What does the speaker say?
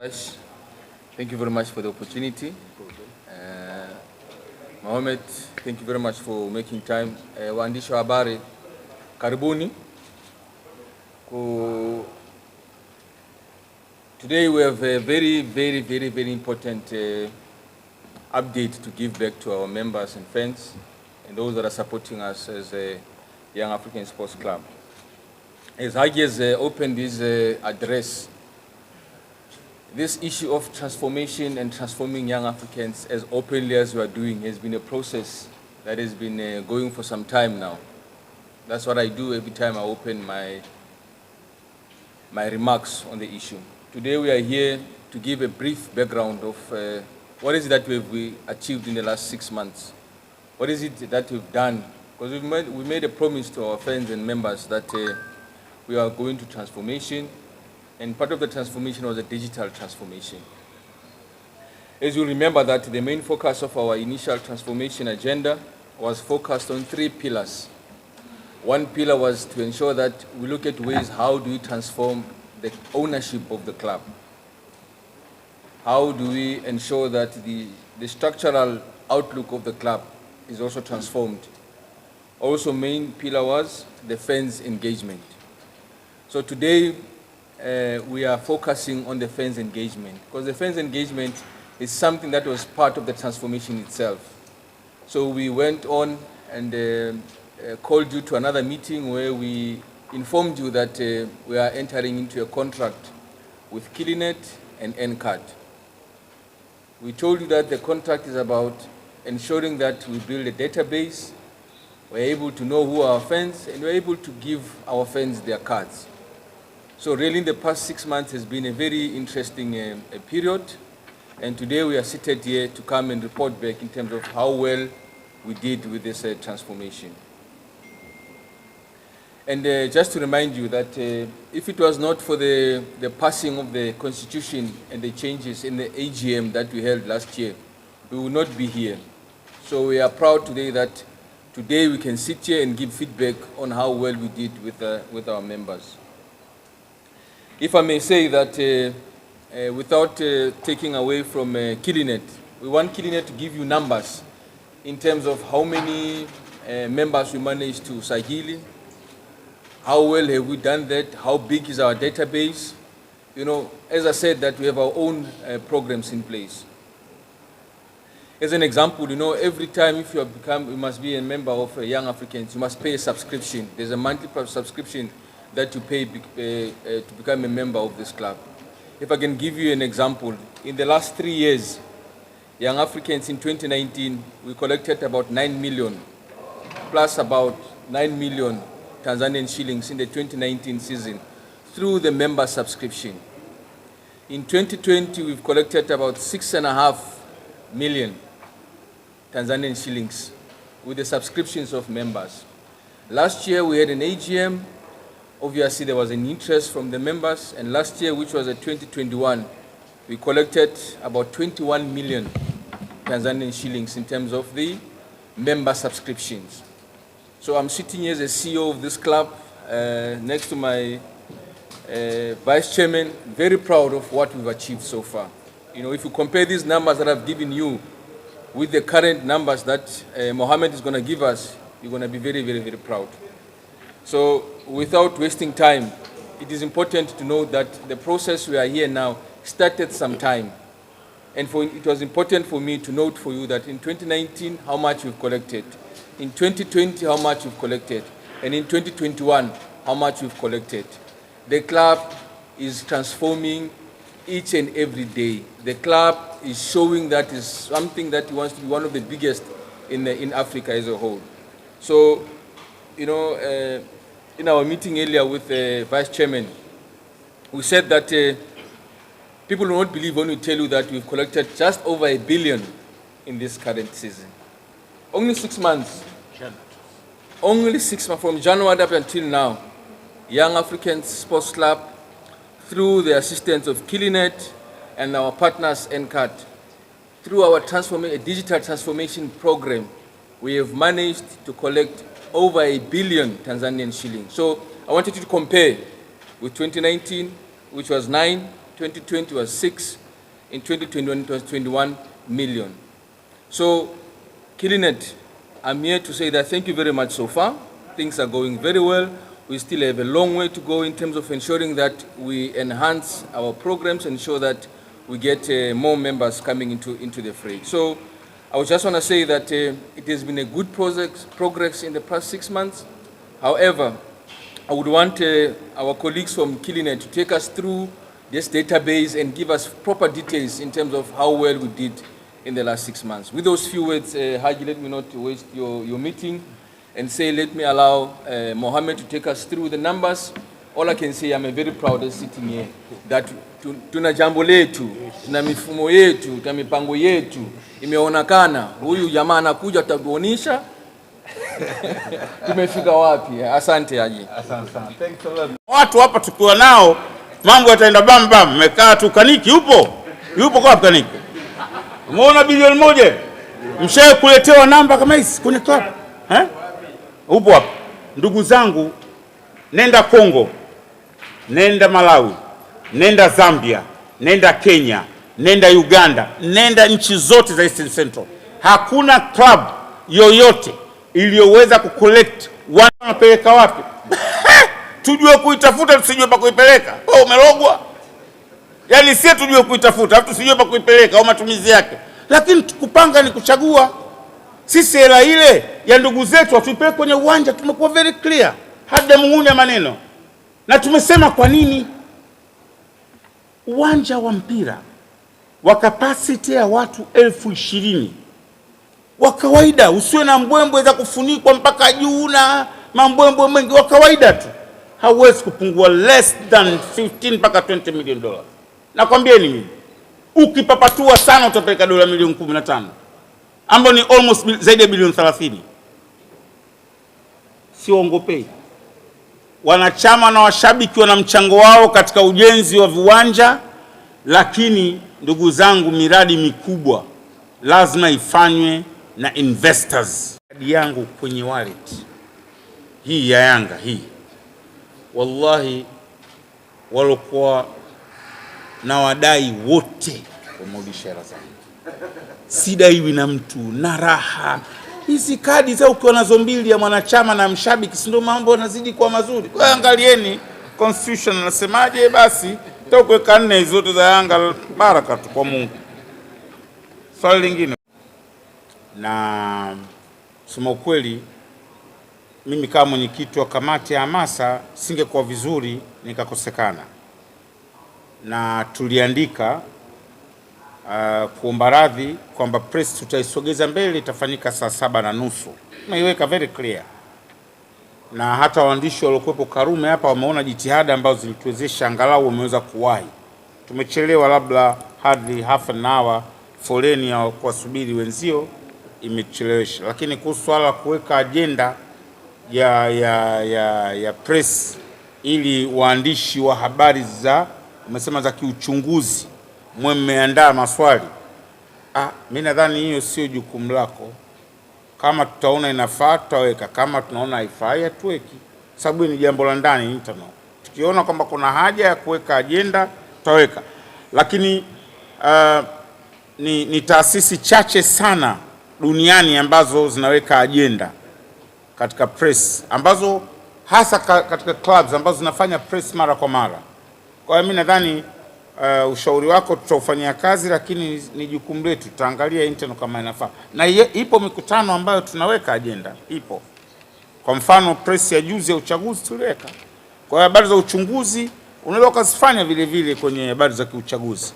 Thank you very much for the opportunity. Mohammed, thank you very much for making time. Waandishi wa habari, karibuni. Today we have a very important update to give back to our members and friends and those that are supporting us as a Young African Sports Club. As Hagi has opened his address, this issue of transformation and transforming young Africans as openly as we are doing has been a process that has been going for some time now. That's what I do every time I open my remarks on the issue. Today we are here to give a brief background of what is it that we've achieved in the last 6 months. What is it that we've done? Because we made a promise to our friends and members that we are going to transformation, and part of the transformation was a digital transformation. As you remember that the main focus of our initial transformation agenda was focused on 3 pillars. One pillar was to ensure that we look at ways how do we transform the ownership of the club. How do we ensure that the structural outlook of the club is also transformed. Also main pillar was the fans' engagement. So today, we are focusing on the fans' engagement, because the fans' engagement is something that was part of the transformation itself. So we went on and called you to another meeting where we informed you that we are entering into a contract with KULE and NCAD. We told you that the contract is about ensuring that we build a database, we're able to know who are our fans, and we're able to give our fans their cards. So really in the past 6 months has been a very interesting period, and today we are seated here to come and report back in terms of how well we did with this transformation. And just to remind you that if it was not for the passing of the Constitution and the changes in the AGM that we held last year, we would not be here. So we are proud today that today we can sit here and give feedback on how well we did with our members. If I may say that without taking away from KULE, we want KULE to give you numbers in terms of how many members we managed to sahili, how well have we done that, how big is our database. You know, as I said, that we have our own programs in place. As an example, you know, every time if you must be a member of Young Africans, you must pay a subscription. There's a monthly subscription that you pay to become a member of this club. If I can give you an example, in the last 3 years, Young Africans in 2019, we collected about 9 million, plus about 9 million Tanzanian shillings in the 2019 season through the member subscription. In 2020, we've collected about 6.5 million Tanzanian shillings with the subscriptions of members. Last year, we had an AGM. Obviously, there was an interest from the members, and last year, which was 2021, we collected about 21 million Tanzanian shillings in terms of the member subscriptions. So I'm sitting here as a CEO of this club, next to my vice chairman, very proud of what we've achieved so far. You know, if you compare these numbers that I've given you with the current numbers that Mohammed is going to give us, you're going to be very proud. So without wasting time, it is important to know that the process we are here now started some time. And it was important for me to note for you that in 2019, how much we've collected. In 2020, how much we've collected. And in 2021, how much we've collected. The club is transforming each and every day. The club is showing that is something that wants to be one of the biggest in Africa as a whole. So, you know, in our meeting earlier with the vice chairman, we said that people will not believe when we tell you that we've collected just over $1 billion in this current season. Only 6 months. Only 6 months, from January up until now, Young African Sports Club, through the assistance of KULE and our partners NCAD, through our digital transformation program, we have managed to collect over 1 billion Tanzanian shillings. So I wanted you to compare with 2019, which was 9, 2020 was 6, in 2021 it was 21 million. So, KULE, I'm here to say that thank you very much so far. Things are going very well. We still have a long way to go in terms of ensuring that we enhance our programs, ensure that we get more members coming into the fray. So I just want to say that it has been a good progress in the past 6 months. However, I would want our colleagues from KULE to take us through this database and give us proper details in terms of how well we did in the last 6 months. With those few words, Haji, let me not waste your meeting and say, let me allow Mohammed to take us through the numbers. All I can say, I'm very proud of sitting here, that tuna jambo letu, tuna mifumo yetu, tuna mipango yetu, imeonekana, huyu jamaa anakuja atakuonisha tumefika wapi. Asante Haji. Asante sana. Thanks a lot. Watu hapa tukiwa nao, mambo yataenda bam bam. Mmekaa tu, Kaniki yupo kwa Kaniki. Umeona bilioni 1? Mshaye kuletewa namba kama hizi kwenye club? Upo hapa. Ndugu zangu, nenda Kongo, nenda Malawi, nenda Zambia, nenda Kenya, nenda Uganda, nenda nchi zote za Eastern Central. Hakuna club yoyote iliyoweza kucollect wanapeleka wapi. Tujue kuitafuta, tusijue pa kuipeleka. Wewe umelogwa. Yaani si tujue kuitafuta, afu tusijue pa kuipeleka au matumizi yake. Lakini kupanga ni kuchagua. Sisi hela ile ya ndugu zetu tuipeleke kwenye uwanja, tumekuwa very clear. Hada mungunya maneno. Na tumesema kwa nini uwanja wa mpira wa capacity ya watu 20,000 wa kawaida, usiwe na mbwembwe za kufunikwa mpaka juu na mambwembwe mengi, wa kawaida tu, hauwezi kupungua less than 15 mpaka 20 million dollars. Nakwambieni mimi, ukipapatua sana utapeleka dola milioni 15, ambapo ni almost zaidi ya bilioni 30. Siongopei. Wanachama na washabiki wana mchango wao katika ujenzi wa viwanja, lakini ndugu zangu, miradi mikubwa lazima ifanywe na investors. Kadi yangu kwenye wallet hii ya Yanga hii, wallahi walokuwa na wadai wote wamerudisha hela zangu. Sidaiwi na mtu na raha. Hizi kadi za ukiwa nazo mbili ya mwanachama na mshabiki, si ndio mambo yanazidi kuwa mazuri? Kwa angalieni constitution nasemaje, basi tutakuweka 4 zote za Yanga, baraka tu kwa Mungu. Swali lingine, na sema ukweli, mimi kama mwenyekiti wa kamati ya hamasa singekuwa vizuri nikakosekana, na tuliandika kuomba radhi kwamba press tutaisogeza mbele, itafanyika saa 7:30. Tumeiweka very clear, na hata waandishi waliokuwepo Karume hapa wameona jitihada ambazo zilituwezesha angalau wameweza kuwahi. Tumechelewa labda hadi half an hour, foleni ya kuwasubiri wenzio imechelewesha, lakini kuhusu swala kuweka agenda ya press ili waandishi wa habari umesema za kiuchunguzi mmeandaa maswali, mimi nadhani hiyo sio jukumu lako. Kama tutaona inafaa tutaweka, kama tunaona haifai hatuweki, sababu ni jambo la ndani internal. Tukiona kwamba kuna haja ya kuweka agenda tutaweka, lakini ni taasisi chache sana duniani ambazo zinaweka agenda katika press, ambazo hasa katika clubs ambazo zinafanya press mara kwa mara. Kwa hiyo mimi nadhani ushauri wako tutaufanyia kazi, lakini ni jukumu letu, tutaangalia internal kama inafaa. Na ipo mikutano ambayo tunaweka agenda, ipo. Kwa mfano press ya juzi ya uchaguzi tuliweka. Kwa hiyo habari za uchunguzi unaweza ukazifanya vile vile kwenye habari za kiuchaguzi.